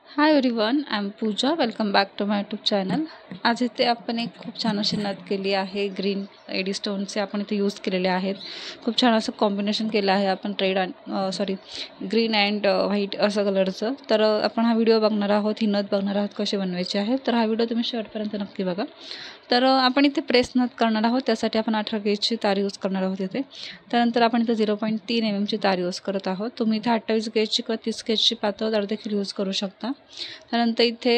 High everyone, I am Pooja. Welcome back to my YouTube channel. आज इथे आपण एक खूप छान अशी नथ केली आहे. ग्रीन एडी स्टोनचे आपण इथे यूज केलेले आहेत. खूप छान असं कॉम्बिनेशन केलं आहे आपण ग्रीन अँड व्हाईट असं कलरचं. तर आपण हा व्हिडिओ बघणार आहोत, ही नथ बघणार आहोत कशी बनवायची आहे. तर हा व्हिडिओ तुम्ही शेवटपर्यंत नक्की बघा. तर आपण इथे प्रेस नथ करणार आहोत. त्यासाठी आपण 18 गेजची तार यूज करणार आहोत इथे. त्यानंतर आपण इथे 0.3 mm ची तार यूज करत आहोत. तुम्ही इथे 28 गेजची किंवा 30 गेजची पातळ तार देखील यूज करू शकता. त्यानंतर इथे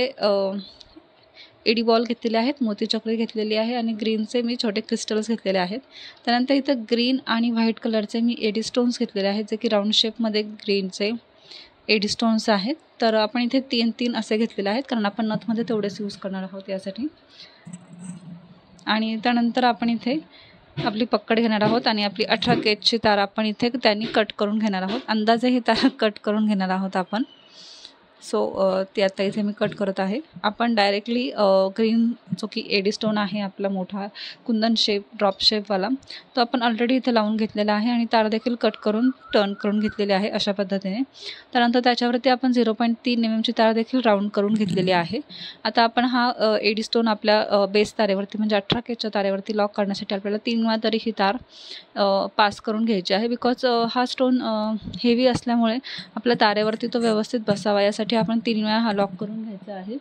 एडी बॉल घेतलेले आहेत, मोतीचक्री घेतलेली आहे आणि ग्रीनचे मी छोटे क्रिस्टल्स घेतलेले आहेत. त्यानंतर इथं ग्रीन आणि व्हाईट कलरचे मी एडी स्टोन्स घेतलेले आहेत, जे की राऊंड शेपमध्ये ग्रीनचे एडी स्टोन्स आहेत. तर आपण इथे 3 असे घेतलेले आहेत, कारण आपण नथमध्ये तेवढेच यूज करणार आहोत यासाठी. आणि त्यानंतर आपण इथे आपली पक्कड घेणार आहोत आणि आपली 18 गेजची तार आपण इथे त्यांनी कट करून घेणार आहोत. अंदाजे ही तार कट करून घेणार आहोत आपण. ती आता इथे मी कट करत आहे. आपण डायरेक्टली ग्रीन जो की एडी स्टोन आहे आपला मोठा कुंदन शेप ड्रॉप शेपवाला, तो आपण ऑलरेडी इथे लावून घेतलेला आहे आणि तार देखील कट करून टर्न करून घेतलेली आहे अशा पद्धतीने. त्यानंतर त्याच्यावरती आपण 0.3 mm ची तार देखील राऊंड करून घेतलेली आहे. आता आपण हा एडी स्टोन आपल्या बेस तारेवरती म्हणजे 18 गेजच्या तारेवरती लॉक करण्यासाठी आपल्याला 3 वेळा तरी ही तार पास करून घ्यायची आहे. बिकॉज हा स्टोन हेवी असल्यामुळे आपल्या तारेवरती तो व्यवस्थित बसावा यासाठी आपण 3 वेळा हा लॉक करून घ्यायचा आहे.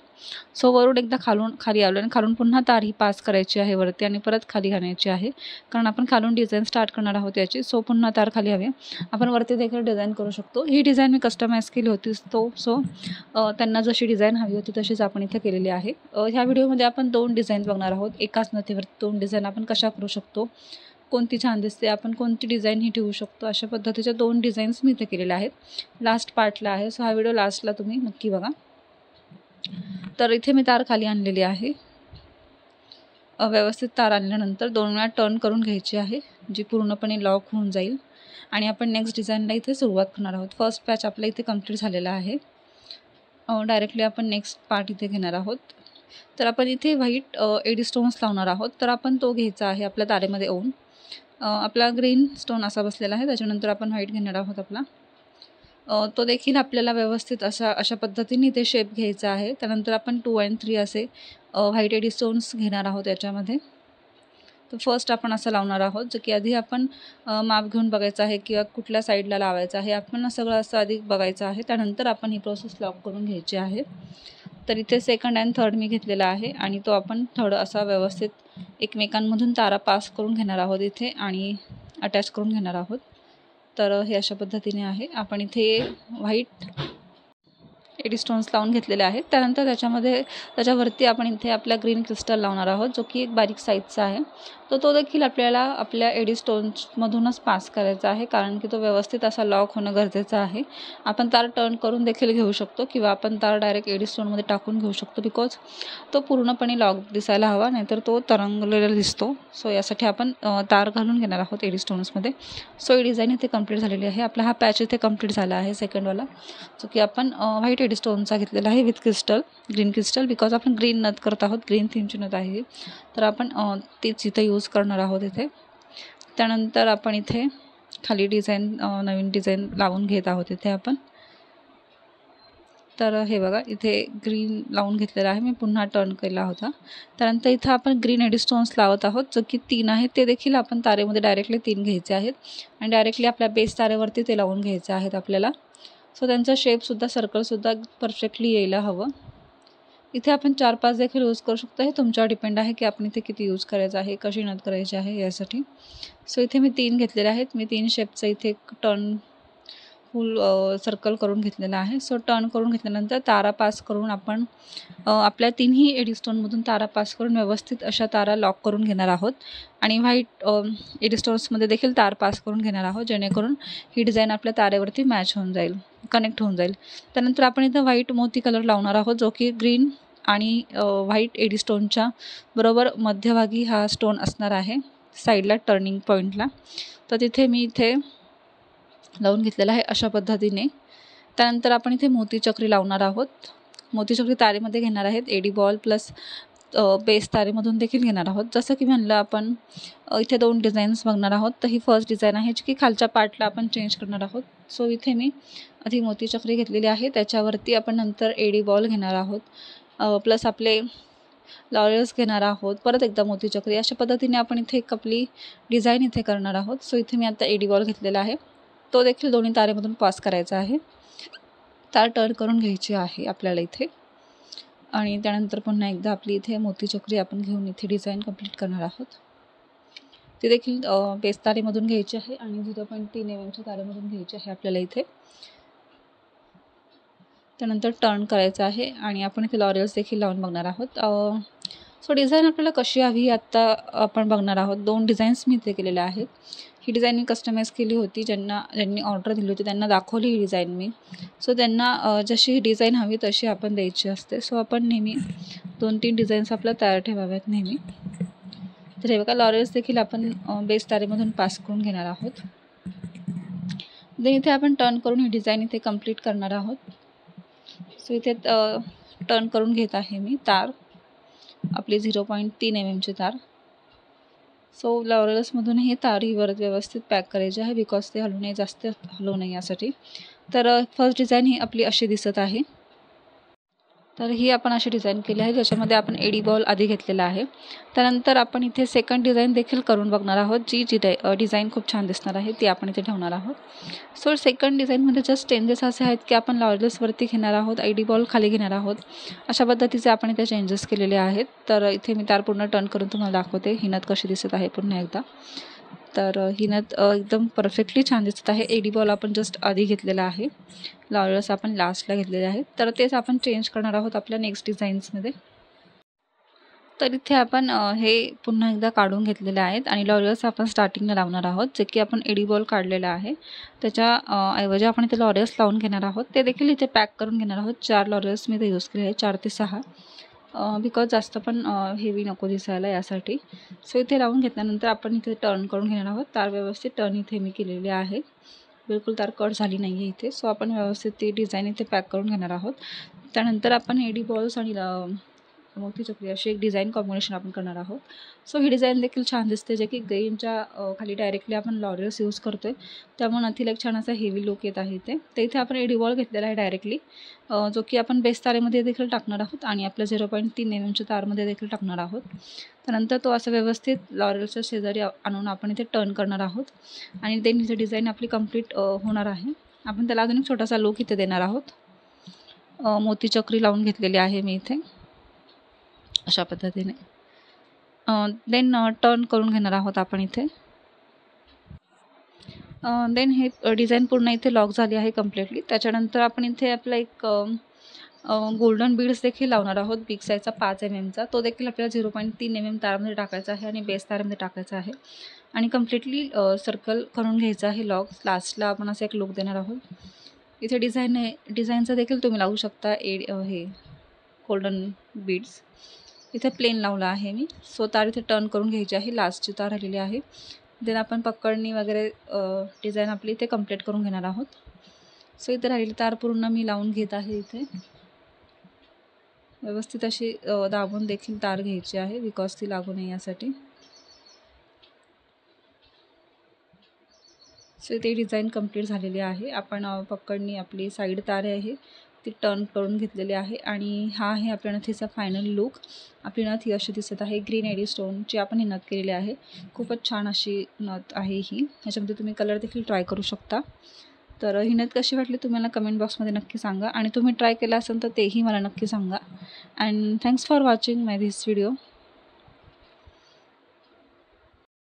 वरून एकदा खाली आलो आणि खालून पुन्हा तार ही पास करायची आहे वरती आणि परत खाली घालायची आहे, कारण आपण खालून डिझाईन स्टार्ट करणार आहोत याची. पुन्हा तार खाली हवी. आपण वरती देखील डिझाईन करू शकतो. ही डिझाईन मी कस्टमाइज केली होती. त्यांना जशी डिझाईन हवी होती तशीच आपण इथे केलेली आहे. ह्या व्हिडिओमध्ये आपण 2 डिझाईन बघणार आहोत. एकाच नथीवरती 2 डिझाईन आपण कशा करू शकतो, कोणती छान दिसते, आपण कोणती डिझाईन ही ठेवू शकतो, अशा पद्धतीच्या 2 डिझाईन्स मी इथे केलेल्या आहेत. लास्ट पार्टला आहे. हा व्हिडिओ लास्टला तुम्ही नक्की बघा. तर इथे मी तार खाली आणलेली आहे. व्यवस्थित तार आणल्यानंतर 2 वेळा टर्न करून घ्यायची आहे, जी पूर्णपणे लॉक होऊन जाईल आणि आपण नेक्स्ट डिझाईनला इथे सुरुवात करणार आहोत. फर्स्ट पॅच आपला इथे कंप्लीट झालेला आहे. डायरेक्टली आपण नेक्स्ट पार्ट इथे घेणार आहोत. तर आपण इथे व्हाईट एडी स्टोन्स लावणार आहोत. तर आपण तो घ्यायचा आहे आपल्या तारेमध्ये ओवून. आपला ग्रीन स्टोन असा बसलेला आहे. त्याच्यानंतर आपण व्हाईट घेणार आहोत आपला. तो देखील आपल्याला व्यवस्थित अशा पद्धतीने इथे शेप घ्यायचा आहे. त्यानंतर आपण 2 आणि 3 असे व्हाईट एडी स्टोन्स घेणार आहोत याच्यामध्ये. तर फर्स्ट आपण असं लावणार आहोत, जो की आधी आपण माप घेऊन बघायचं आहे किंवा कुठल्या साईडला लावायचं आहे आपण सगळं असं आधी बघायचं आहे. त्यानंतर आपण ही प्रोसेस लॉक करून घ्यायची आहे. तर इथे सेकंड अँड थर्ड मी घेतलेला आहे आणि तो आपण थर्ड असा व्यवस्थित एकमेकांमधून तारा पास करून घेणार आहोत इथे आणि अटॅच करून घेणार आहोत. तर हे अशा पद्धतीने आहे. आपण इथे व्हाईट एडी स्टोन्स लावून घेतलेले आहेत. त्यानंतर त्याच्यावरती आपण इथे आपला ग्रीन क्रिस्टल लावणार आहोत, जो की एक बारीक साईजचा आहे. तो देखील आपल्याला आपल्या एडी स्टोन्समधूनच पास करायचा आहे, कारण की तो व्यवस्थित असा लॉक होणं गरजेचं आहे. आपण तार टर्न करून देखील घेऊ शकतो किंवा आपण तार डायरेक्ट एडी स्टोनमध्ये टाकून घेऊ शकतो, बिकॉज तो पूर्णपणे लॉक दिसायला हवा, नाहीतर तो तरंगलेला दिसतो. यासाठी आपण तार घालून घेणार आहोत एडी स्टोन्समध्ये. ही डिझाईन इथे कंप्लीट झालेली आहे. आपला हा पॅच इथे कंप्लीट झाला आहे सेकंडवाला, जो की आपण व्हाईट एडी स्टोनचा घेतलेला आहे with crystal, green crystal, because आपण ग्रीन नथ करत आहोत. ग्रीन थीमची नथ आहे, तर आपण तीच इथे यूज करणार आहोत इथे. त्यानंतर आपण इथे खाली नवीन डिझाईन लावून घेत आहोत इथे आपण. तर हे बघा, इथे ग्रीन लावून घेतलेला आहे मी, पुन्हा टर्न केला होता. त्यानंतर इथं आपण ग्रीन एडी स्टोन्स लावत आहोत, जो की 3 आहेत. ते देखील आपण तारेमध्ये डायरेक्टली 3 घ्यायचे आहेत आणि डायरेक्टली आपल्या बेस तारेवरती ते लावून घ्यायचे आहेत आपल्याला. त्यांचा शेपसुद्धा सर्कलसुद्धा परफेक्टली यायला हवं. इथे आपण 4-5 देखील यूज करू शकतो. हे तुमच्यावर डिपेंड आहे की आपण इथे किती यूज करायचं आहे, कशी नथ करायची आहे यासाठी. इथे मी 3 घेतलेले आहेत. मी 3 शेपचं इथे टर्न फुल सर्कल करून घेतलेला आहे. टर्न करून घेतल्यानंतर तारा पास करून आपण आपल्या 3ही एडी स्टोनमधून तारा पास करून व्यवस्थित अशा तारा लॉक करून घेणार आहोत आणि व्हाईट एडी स्टोन्समध्ये देखील तार पास करून घेणार आहोत, जेणेकरून ही डिझाईन आपल्या तारेवरती मॅच होऊन जाईल, कनेक्ट होऊन जाईल. त्यानंतर आपण इथं व्हाईट मोती कलर लावणार आहोत, जो की ग्रीन आणि व्हाईट एडी स्टोनच्या बरोबर मध्यभागी हा स्टोन असणार आहे, साईडला टर्निंग पॉईंटला. तर तिथे मी इथे लावून घेतलेला आहे अशा पद्धतीने. त्यानंतर आपण इथे मोतीचक्री लावणार आहोत. मोतीचक्री तारेमध्ये घेणार आहेत. एडी बॉल प्लस बेस तारेमधून देखील घेणार आहोत. जसं की म्हणलं, आपण इथे 2 डिझाईन्स बघणार आहोत. तर ही फर्स्ट डिझाईन आहे, जी की खालच्या पार्टला आपण चेंज करणार आहोत. इथे मी आधी मोतीचक्री घेतलेली आहे, त्याच्यावरती आपण नंतर एडी बॉल घेणार आहोत, प्लस आपले लॉरियल्स घेणार आहोत, परत एकदा मोतीचक्री. अशा पद्धतीने आपण इथे एक आपली डिझाईन इथे करणार आहोत. सो इथे मी आता एडी बॉल घेतलेला आहे, तो देखील दोन्ही तारेमधून पास करायचा आहे. तार टर्न करून घ्यायची आहे आपल्याला इथे आणि त्यानंतर पुन्हा एकदा आपली इथे मोतीचक्री आपण घेऊन इथे डिझाईन कंप्लीट करणार आहोत. ती देखील बेस तारेमधून घ्यायची आहे आणि 0.3 mm तारेमधून घ्यायची आहे आपल्याला इथे. त्यानंतर टर्न करायचं आहे आणि आपण इथे लॉरियल्स देखील लावून बघणार आहोत. सो डिझाईन आपल्याला कशी हवी आत्ता आपण बघणार आहोत. 2 डिझाईन्स मी इथे केलेल्या आहेत. ही डिझाईन मी कस्टमाइज केली होती, ज्यांनी ऑर्डर दिली होती त्यांना दाखवली ही डिझाईन मी. सो त्यांना जशी ही डिझाईन हवी तशी आपण द्यायची असते. सो आपण नेहमी 2-3 डिझाईन्स आपल्या तयार ठेवाव्यात नेहमी. तर हे बघा, लॉरियल्स देखील आपण बेस तारेमधून पास करून घेणार आहोत. देन इथे आपण टर्न करून ही डिझाईन इथे कंप्लीट करणार आहोत. सो इथे टर्न करून घेत आहे मी तार, आपली 0.3 mm तार. सो लॉरियल्समधून हे तार ही व्यवस्थित पॅक करायची आहे, बिकॉज ते हलू नये, जास्त हलू नये यासाठी. तर फर्स्ट डिझाईन ही आपली अशी दिसत आहे. तर ही आपण अशी डिझाईन केली आहे, ज्याच्यामध्ये आपण एडी बॉल आधी घेतलेला आहे. त्यानंतर आपण इथे सेकंड डिझाईन देखील करून बघणार आहोत. जी डिझाईन खूप छान दिसणार आहे ती आपण इथे ठेवणार आहोत. सो सेकंड डिझाईनमध्ये जस्ट चेंजेस असे आहेत की आपण लॉरियल्सवरती घेणार आहोत, एडी बॉल खाली घेणार आहोत. अशा पद्धतीचे आपण इथे चेंजेस केलेले आहेत. तर इथे मी तार पूर्ण टर्न करून तुम्हाला दाखवते ही नथ कशी दिसत आहे पुन्हा एकदा. तर ही नथ एकदम परफेक्टली छान दिसत आहे. एडी बॉल आपण जस्ट आधी घेतलेला आहे, लॉरियल्स आपण लास्टला घेतलेले आहेत. तर तेच आपण चेंज करणार आहोत आपल्या नेक्स्ट डिझाईन्समध्ये. तर इथे आपण हे पुन्हा एकदा काढून घेतलेले आहेत आणि लॉरियल्स आपण स्टार्टिंगला लावणार आहोत. जे की आपण एडी बॉल काढलेला आहे त्याच्या ऐवजी आपण इथे लॉरियल्स लावून घेणार आहोत. ते देखील इथे पॅक करून घेणार आहोत. 4 लॉरियल्स मी इथे यूज केले आहे, 4 ते 6, बिकॉज जास्त पण हेवी नको दिसायला यासाठी. सो इथे लावून घेतल्यानंतर आपण इथे टर्न करून घेणार आहोत. तार व्यवस्थित टर्न इथे मी केलेली आहे, बिलकुल तार कट झाली नाही आहे इथे. सो आपण व्यवस्थित ती डिझाईन इथे पॅक करून घेणार आहोत. त्यानंतर आपण एडी बॉल्स आणि मोतीचक्री अशी एक डिझाईन कॉम्बिनेशन आपण करणार आहोत. सो ही डिझाईन देखील छान दिसते, जे की ग्रेनच्या खाली डायरेक्टली आपण लॉरियल्स यूज करतो आहे, त्यामुळे नथीला एक छान असा हेवी लुक येत आहे इथे. तर इथे आपण एडी बॉल घेतलेला आहे डायरेक्टली, जो की आपण बेस तारेमध्ये देखील टाकणार आहोत आणि आपल्या 0.3 mm तारमध्ये देखील टाकणार आहोत. त्यानंतर तो असं व्यवस्थित लॉरियल्सच्या शेजारी आणून आपण इथे टर्न करणार आहोत आणि देन इथे डिझाईन आपली कंप्लीट होणार आहे. आपण त्याला अजून एक छोटासा लुक इथे देणार आहोत. मोतीचक्री लावून घेतलेली आहे मी इथे अशा पद्धतीने. देन टर्न करून घेणार आहोत आपण इथे. देन हे डिझाईन पूर्ण इथे लॉक झाली आहे कम्प्लिटली. त्याच्यानंतर आपण इथे आपला एक गोल्डन बीड्स देखील लावणार आहोत, बिग साईजचा 5 mm. तो देखील आपल्याला 0.3 mm तारामध्ये टाकायचा आहे आणि बेस तारामध्ये टाकायचा आहे आणि कम्प्लिटली सर्कल करून घ्यायचं आहे लॉक. लास्टला आपण असं एक लुक देणार आहोत. इथे डिझाईनचं देखील तुम्ही लावू शकता हे गोल्डन बीड्स. इथे प्लेन लावला आहे मी. सो तार इथे टर्न करून घ्यायची आहे, लास्टची तार आलेली आहे. देन आपण पकडणी वगैरे डिझाईन आपली इथे कंप्लीट करून घेणार आहोत. सो इथे राहिली तार पूर्ण मी लावून घेत आहे. इथे व्यवस्थित अशी दाबून देखील तार घ्यायची आहे, बिकॉज ती लागू नये यासाठी. सो इथे डिझाईन कंप्लीट झालेली आहे. आपण पकडणी आपली साईड तार आहे ती टर्न करून घेतलेली आहे आणि हा आहे आपल्या नथीचा फायनल लुक. आपली नथ ही अशी दिसत आहे. ग्रीन एडी स्टोनची आपण ही नथ केलेली आहे. खूपच छान अशी नथ आहे ही. ह्याच्यामध्ये तुम्ही कलर देखील ट्राय करू शकता. तर ही नथ कशी वाटली तुम्हाला कमेंट बॉक्समध्ये नक्की सांगा आणि तुम्ही ट्राय केला असेल तर तेही मला नक्की सांगा. And thanks for watching my this video.